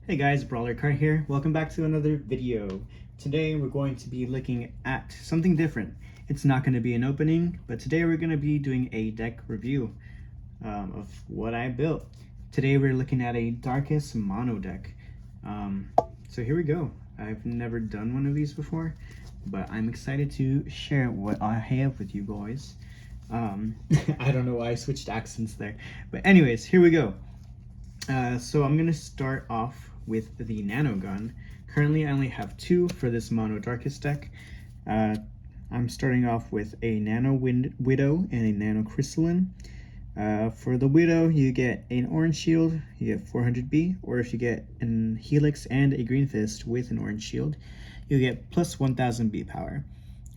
Hey guys, Brawler Car here. Welcome back to another video. Today we're going to be looking at something different. It's not going to be an opening, but today we're going to be doing a deck review of what I built. Today we're looking at a Darkus mono deck. So here we go. I've never done one of these before, but I'm excited to share what I have with you guys. I don't know why I switched accents there, but anyways, here we go. So I'm going to start off with the nano gun. Currently I only have two for this mono Darkus deck. I'm starting off with a nano widow and a nano crystalline. For the widow you get an orange shield, you get 400B, or if you get an helix and a green fist with an orange shield, you get plus 1000 B power.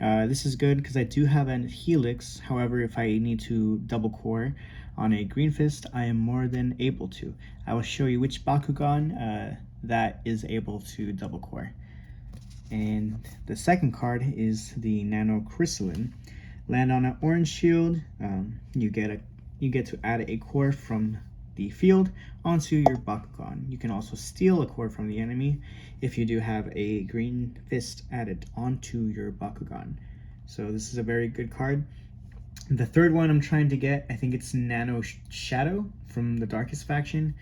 This is good because I do have an helix. However, if I need to double core on a green fist, I am more than able to. I will show you which Bakugan that is able to double core. And the second card is the nano crystalline. Land on an orange shield, you get to add a core from the field onto your Bakugan. You can also steal a core from the enemy if you do have a green fist added onto your Bakugan. So this is a very good card. The third one I'm trying to get, I think it's Nano Shadow from the Darkus faction.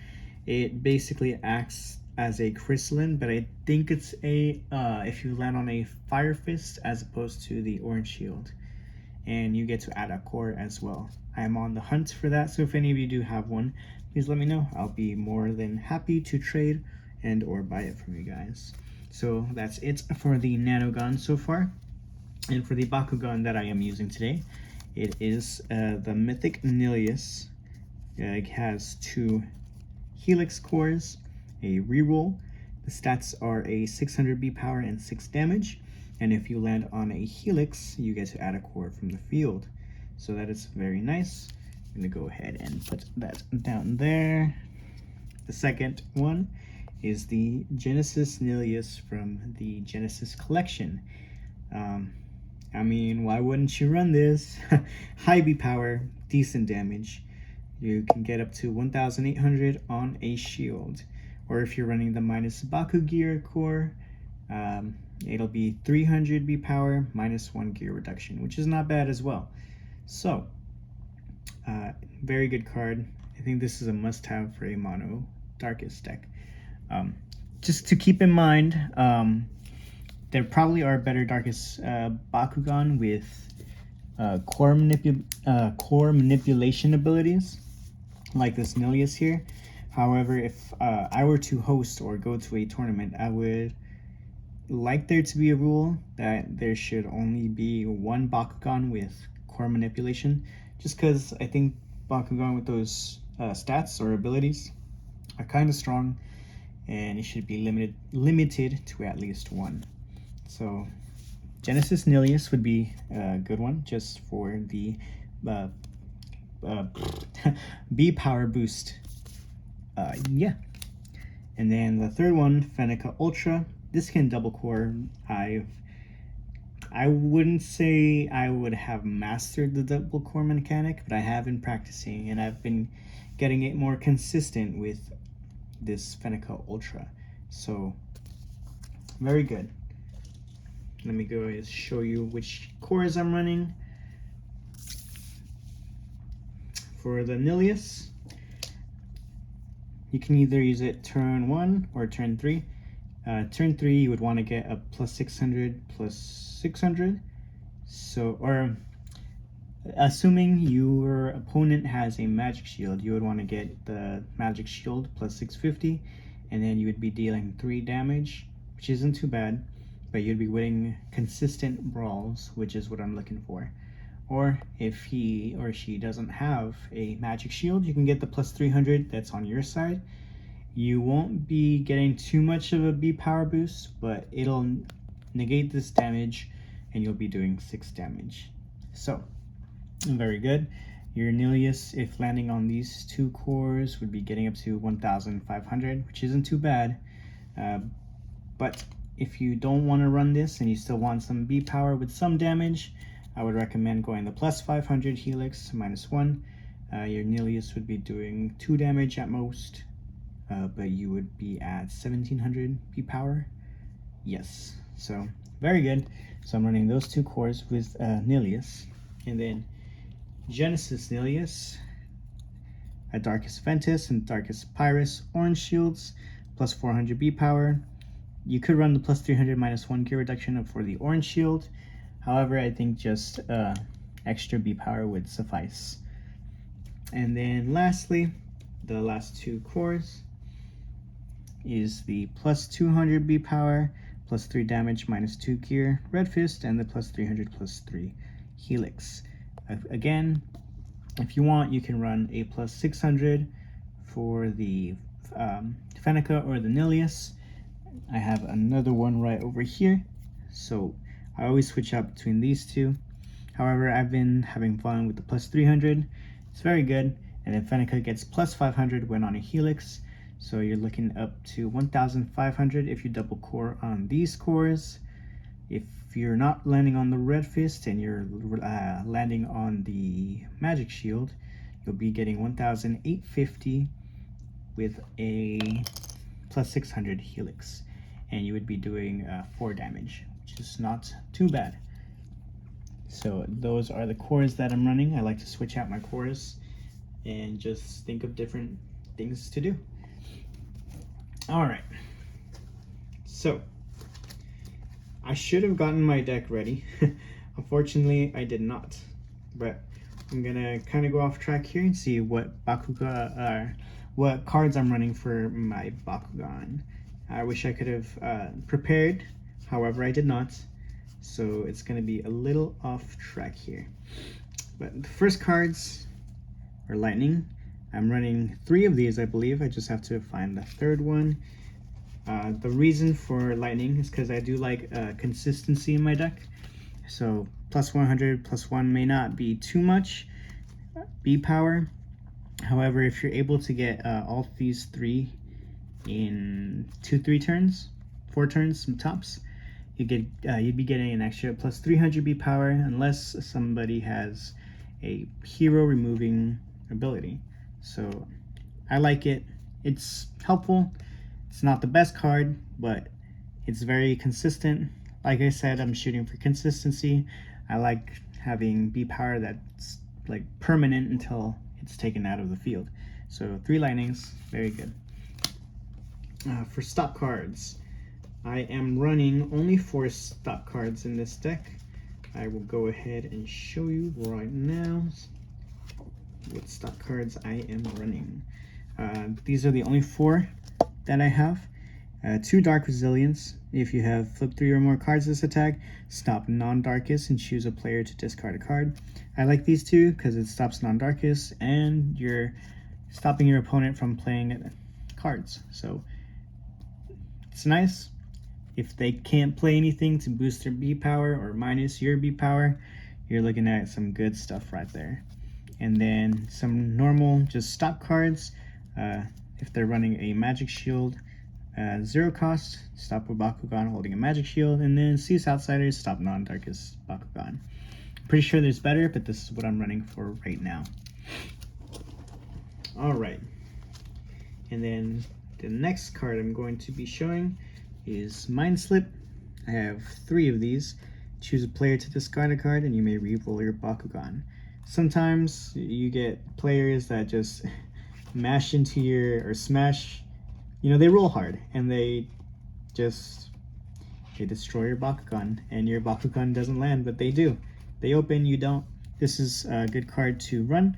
It basically acts as a crystalline, but I think it's a if you land on a fire fist as opposed to the orange shield, and you get to add a core as well. I'm on the hunt for that, so if any of you do have one, please let me know. I'll be more than happy to trade and or buy it from you guys. So that's it for the nano gun so far. And for the Bakugan that I am using today, it is the Mythic Nilius. It has two helix cores, a reroll. The stats are a 600 B power and 6 damage. And if you land on a helix, you get to add a core from the field. So that is very nice. I'm gonna go ahead and put that down there. The second one is the Genesis Nilius from the Genesis collection. I mean, why wouldn't you run this? High B power, decent damage. You can get up to 1800 on a shield. Or if you're running the minus Baku gear core, it'll be 300 B power, minus 1 gear reduction, which is not bad as well. So, very good card. I think this is a must-have for a mono Darkus deck. Just to keep in mind, there probably are better Darkus Bakugan with core manipulation abilities, like this Nilius here. However, if I were to host or go to a tournament, I would like there to be a rule that there should only be one Bakugan with core manipulation, just because I think Bakugan with those stats or abilities are kind of strong, and it should be limited to at least one. So Genesis Nilius would be a good one just for the B power boost. Yeah. And then the third one, Fennica Ultra. This can double core. I wouldn't say I would have mastered the double core mechanic, but I have been practicing and I've been getting it more consistent with this Fennica Ultra. So very good. Let me go and show you which cores I'm running. For the Nilius, you can either use it turn 1 or turn 3. Turn 3 you would want to get a plus 600 plus 600. So, or assuming your opponent has a magic shield, you would want to get the magic shield plus 650, and then you would be dealing 3 damage, which isn't too bad. But you'd be winning consistent brawls, which is what I'm looking for. Or if he or she doesn't have a magic shield, you can get the plus 300 that's on your side. You won't be getting too much of a B power boost, but it'll negate this damage and you'll be doing 6 damage. So, very good. Your Nilius, if landing on these two cores, would be getting up to 1500, which isn't too bad. But if you don't want to run this and you still want some B power with some damage, I would recommend going the plus 500 helix minus 1. Your Nilius would be doing 2 damage at most. but you would be at 1700 B power. Yes, so very good. So I'm running those two cores with Nilius, and then Genesis Nilius, a Darkus Ventus and Darkus Pyrus orange shields, plus 400 B power. You could run the plus 300 minus 1 gear reduction for the orange shield. However, I think just extra B power would suffice. And then lastly, the last two cores is the plus 200 B power, plus 3 damage, minus 2 gear Red Fist, and the plus 300 plus 3 Helix. Again, if you want, you can run a plus 600 for the Fenneca or the Nilius. I have another one right over here, so I always switch out between these two. However, I've been having fun with the plus 300. It's very good, and then Fenneca gets plus 500 when on a Helix, so you're looking up to 1,500 if you double core on these cores. If you're not landing on the Red Fist and you're landing on the Magic Shield, you'll be getting 1,850 with a plus 600 Helix, and you would be doing 4 damage, which is not too bad. So those are the cores that I'm running. I like to switch out my cores and just think of different things to do. All right, so I should have gotten my deck ready. Unfortunately, I did not, but I'm gonna kind of go off track here and see what what cards I'm running for my Bakugan. I wish I could have prepared, however I did not, so it's gonna be a little off track here. But the first cards are Lightning. I'm running 3 of these, I believe. I just have to find the third one. The reason for Lightning is because I do like consistency in my deck. So plus 100 plus 1 may not be too much B power. However, if you're able to get all these 3 in 2-3 turns, 4 turns tops, you'd be getting an extra plus 300 B power unless somebody has a hero removing ability. So I like it. It's helpful. It's not the best card, but it's very consistent. Like I said, I'm shooting for consistency. I like having B power that's like permanent until it's taken out of the field. So 3 lightnings, very good. For stop cards, I am running only 4 stop cards in this deck. I will go ahead and show you right now what stop cards I am running. These are the only 4 that I have. 2 Dark Resilience. If you have flipped 3 or more cards this attack, stop non-Darkus and choose a player to discard a card. I like these 2 because it stops non-Darkus and you're stopping your opponent from playing cards. So it's nice. If they can't play anything to boost their B power or minus your B power, you're looking at some good stuff right there. And then some normal just stop cards. If they're running a Magic Shield, 0 cost, stop a Bakugan holding a Magic Shield, and then Cease Outsiders, stop non-Darkus Bakugan. Pretty sure there's better, but this is what I'm running for right now. Alright, and then the next card I'm going to be showing is Mind Slip. I have 3 of these. Choose a player to discard a card and you may re-roll your Bakugan. Sometimes you get players that just mash into your, or smash, you know, they roll hard and they destroy your Bakugan and your Bakugan doesn't land, but they do. They open, you don't. This is a good card to run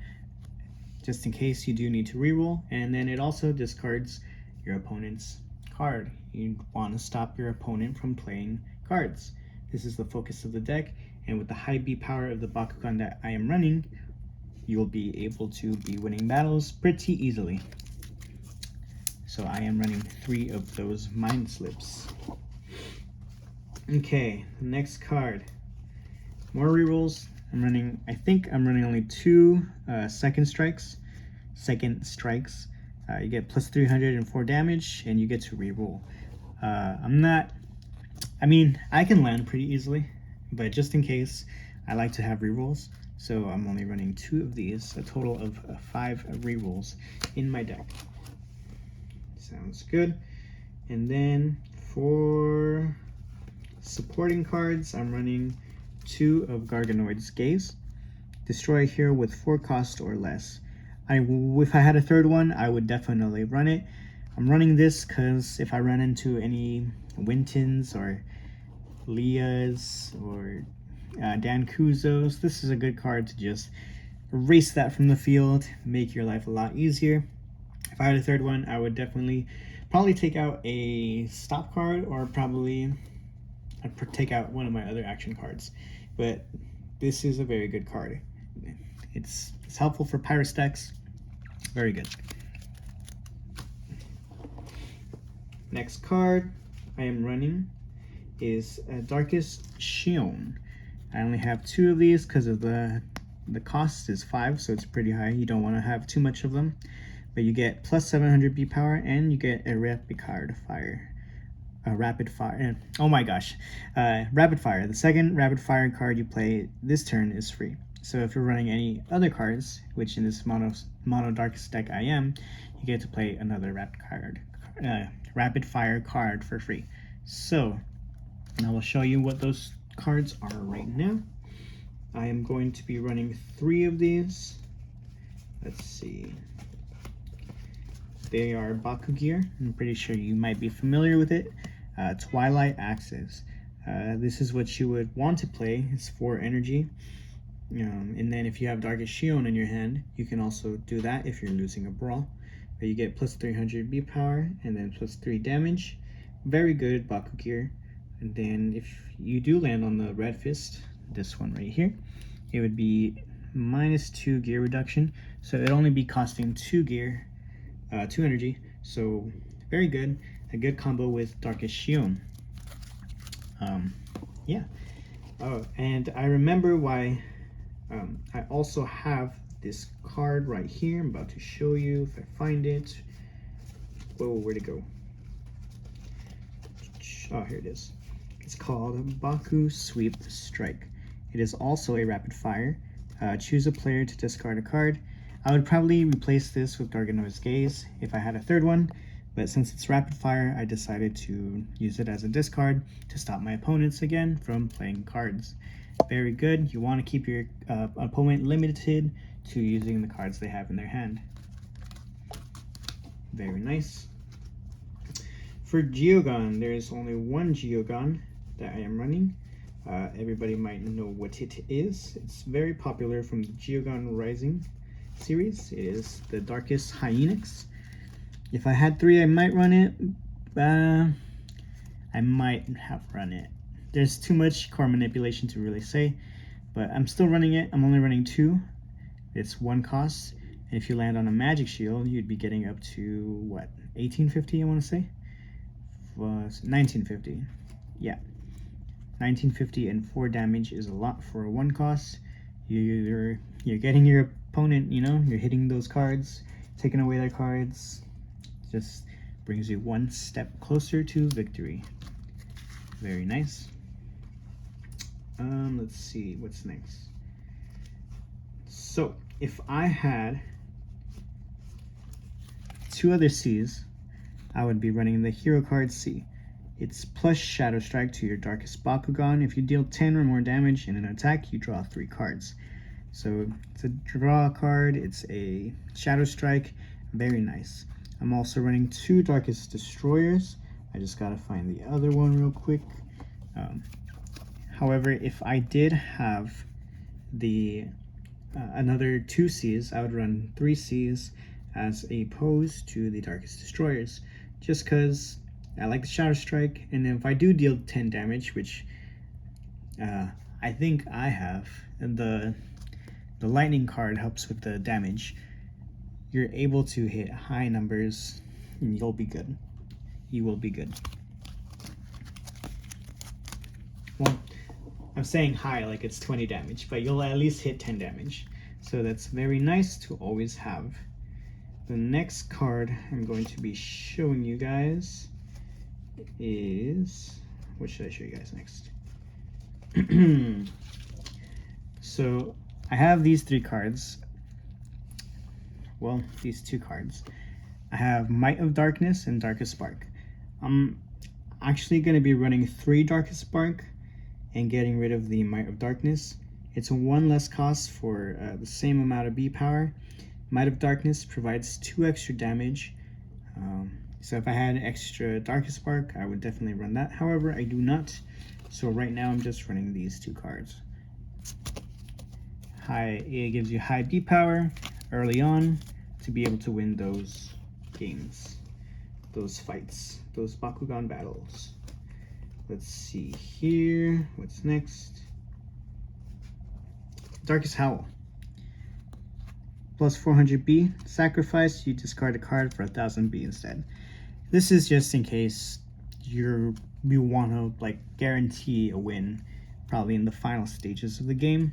just in case you do need to reroll, and then it also discards your opponent's card. You want to stop your opponent from playing cards. This is the focus of the deck, and with the high B power of the Bakugan that I am running, you'll be able to be winning battles pretty easily. So I am running 3 of those Mind Slips. Okay, the next card. More rerolls. I think I'm running only 2 second strikes. You get plus 304 damage and you get to reroll. I can land pretty easily, but just in case, I like to have rerolls. So I'm only running 2 of these, a total of 5 rerolls in my deck. Sounds good. And then for supporting cards, I'm running 2 of Garganoid's Gaze. Destroy a hero with 4 cost or less. If I had a third one, I would definitely run it. I'm running this because if I run into any Wintons or Leahs or Dan Kuzos, this is a good card to just erase that from the field, make your life a lot easier. If I had a third one, I would probably take out a stop card, or probably I'd take out one of my other action cards. But this is a very good card. It's helpful for Pyrus decks. Very good. Next card I am running is Darkus Shion. I only have 2 of these because of the cost is 5, so it's pretty high. You don't want to have too much of them. But you get plus 700 B power, and you get a rapid fire. Rapid fire. Oh my gosh. Rapid fire. The second rapid fire card you play this turn is free. So if you're running any other cards, which in this mono Darkus deck I am, you get to play another rapid fire card for free. So, and I will show you what those cards are right now. I am going to be running 3 of these. Let's see. They are Bakugan. I'm pretty sure you might be familiar with it. Twilight Axis. This is what you would want to play. It's 4 energy. And then if you have Darkus Shion in your hand, you can also do that if you're losing a brawl. But you get plus 300 B power and then plus 3 damage. Very good Bakugan. And then if you do land on the Red Fist, this one right here, it would be minus 2 gear reduction. So it'd only be costing 2 gear, 2 energy. So very good. A good combo with Darkus Shion. Yeah. Oh, and I remember why I also have this card right here. I'm about to show you if I find it. Whoa, where'd it go? Oh, here it is. It's called Baku Sweep Strike. It is also a rapid fire. Choose a player to discard a card. I would probably replace this with Garganoid's Gaze if I had a third one, but since it's rapid fire, I decided to use it as a discard to stop my opponents again from playing cards. Very good. You want to keep your opponent limited to using the cards they have in their hand. Very nice. For Geogon, there is only one Geogon that I am running. Everybody might know what it is. It's very popular from the Geogon Rising series. It is the Darkus Hyenix. If I had 3, I might run it. I might have run it. There's too much core manipulation to really say, but I'm still running it. I'm only running 2. It's 1 cost, and if you land on a magic shield, you'd be getting up to what, 1850? I want to say was 1950. Yeah, 1950 and 4 damage is a lot for a 1 cost. You're getting your opponent, you're hitting those cards, taking away their cards. Just brings you 1 step closer to victory. Very nice. Let's see what's next. So if I had 2 other C's, I would be running the hero card C. It's plus Shadow Strike to your Darkus Bakugan. If you deal 10 or more damage in an attack, you draw 3 cards. So it's a draw card, it's a Shadow Strike, very nice. I'm also running 2 Darkus Destroyers. I just gotta find the other one real quick. However, if I did have the another 2 C's, I would run 3 C's as opposed to the Darkus Destroyers, just because I like the Shadow Strike, and then if I do deal 10 damage, which I think I have, and the lightning card helps with the damage, you're able to hit high numbers and you'll be good. You will be good. Well, I'm saying high like it's 20 damage, but you'll at least hit 10 damage. So that's very nice to always have. The next card I'm going to be showing you guys is, what should I show you guys next? So I have these 3 cards. Well, these 2 cards. I have Might of Darkness and Darkest Spark. I'm actually going to be running 3 Darkest Spark and getting rid of the Might of Darkness. It's 1 less cost for the same amount of B power. Might of Darkness provides 2 extra damage. So if I had extra Darkest Spark, I would definitely run that. However, I do not. So right now I'm just running these 2 cards. It gives you high B power early on to be able to win those games, those fights, those Bakugan battles. Let's see here. What's next? Darkest Howl. Plus 400 B. Sacrifice, you discard a card for 1000 B instead. This is just in case you want to like guarantee a win, probably in the final stages of the game,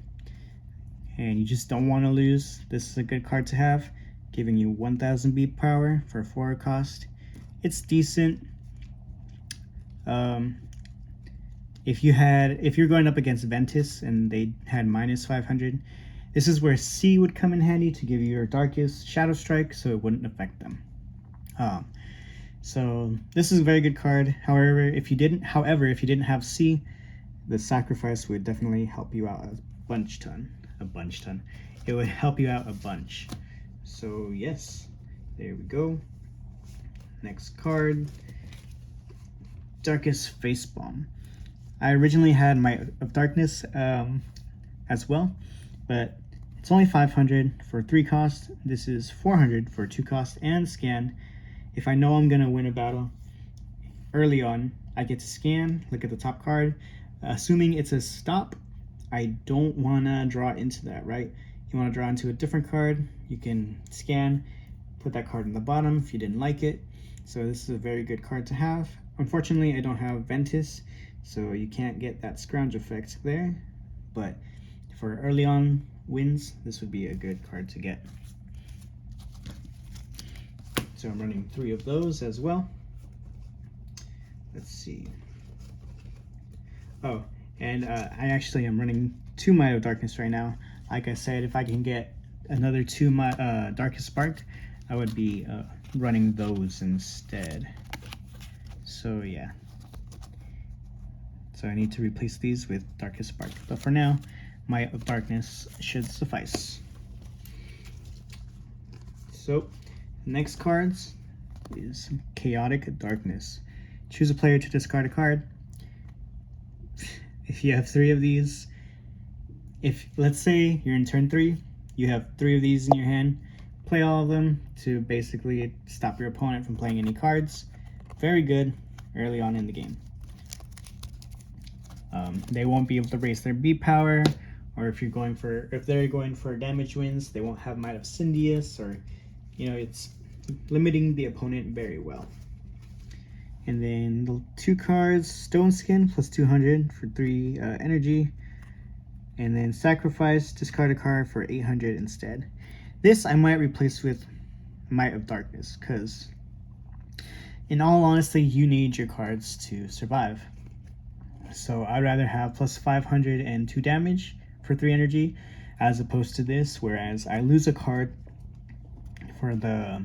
and you just don't want to lose. This is a good card to have, giving you 1000 B power for 4 cost. It's decent. If you're going up against Ventus and they had minus 500, this is where C would come in handy to give you your Darkest Shadow Strike, so it wouldn't affect them. So this is a very good card. However, if you didn't have C, the sacrifice would definitely help you out a bunch ton. It would help you out a bunch. So yes, there we go. Next card, Darkest Face Bomb. I originally had Might of Darkness as well, but it's only 500 for 3 cost. This is 400 for 2 cost and scan. If I know I'm gonna win a battle early on, I get to scan, look at the top card. Assuming it's a stop, I don't wanna draw into that, right? You wanna draw into a different card, you can scan, put that card in the bottom if you didn't like it. So this is a very good card to have. Unfortunately, I don't have Ventus, so you can't get that scrounge effect there, but for early on wins, this would be a good card to get. So I'm running 3 of those as well. Let's see. Oh, and I actually am running 2 Might of Darkness right now. Like I said, if I can get another 2 Darkest Spark, I would be running those instead. So yeah. So I need to replace these with Darkest Spark. But for now, Might of Darkness should suffice. So next cards is Chaotic Darkness. Choose a player to discard a card. If you have 3 of these, let's say you're in turn 3, you have 3 of these in your hand, play all of them to basically stop your opponent from playing any cards. Very good early on in the game. They won't be able to raise their B power, or if they're going for damage wins, they won't have Might of Syndius, or it's limiting the opponent very well. And then the 2 cards, Stone Skin plus 200 for 3 energy, and then Sacrifice, discard a card for 800 instead. This I might replace with Might of Darkness, because in all honesty, you need your cards to survive. So I'd rather have plus 500 and 2 damage for 3 energy, as opposed to this, whereas I lose a card for that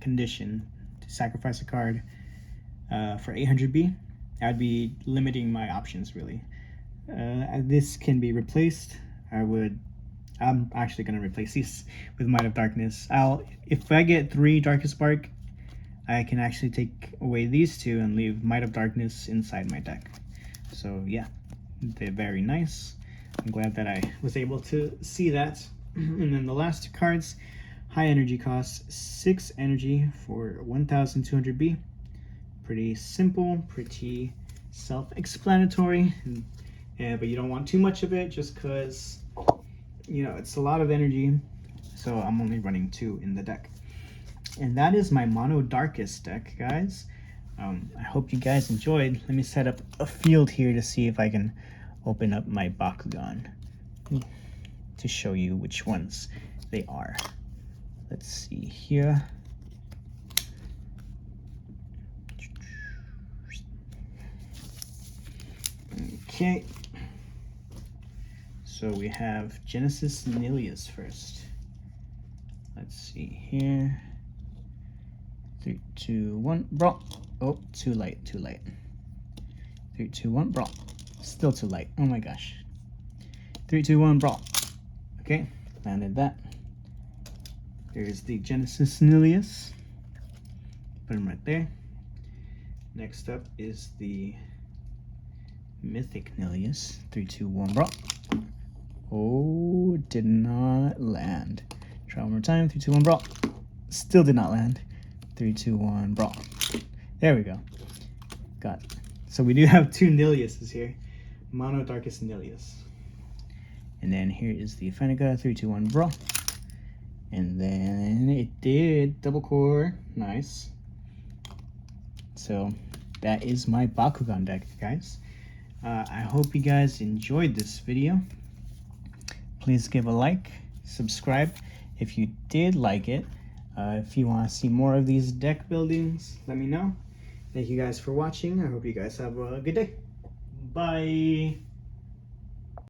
condition to sacrifice a card for 800B. I'd be limiting my options really. This can be replaced. I'm actually going to replace these with Might of Darkness. If I get 3 Darkest Spark, I can actually take away these 2 and leave Might of Darkness inside my deck. So yeah, they're very nice. I'm glad that I was able to see that. And then the last 2 cards, high energy cost, 6 energy for 1200B. Pretty simple, pretty self-explanatory. But you don't want too much of it just because it's a lot of energy. So I'm only running 2 in the deck. And that is my Mono Darkest deck, guys. I hope you guys enjoyed. Let me set up a field here to see if I can open up my Bakugan to show you which ones they are. Let's see here. Okay. So we have Genesis Nilius first. Let's see here. 3, 2, 1, brawl. Oh, too late, too late. 3, 2, 1, brawl. Still too late. Oh my gosh. 3, 2, 1, brawl. Okay, landed that. There's the Genesis Nilius. Put him right there. Next up is the Mythic Nilius. 3, 2, 1, brawl. Oh, did not land. Try one more time. 3, 2, 1, brawl. Still did not land. 3, 2, 1, brawl. There we go. Got it. So we do have 2 Niliuses here. Mono Darkus Nilius. And then here is the Fenneca. 3, 2, 1, brawl. And then it did double core. Nice. So that is my Bakugan deck, guys. I hope you guys enjoyed this video. Please give a like, subscribe if you did like it. If you want to see more of these deck buildings, let me know. Thank you guys for watching. I hope you guys have a good day. Bye.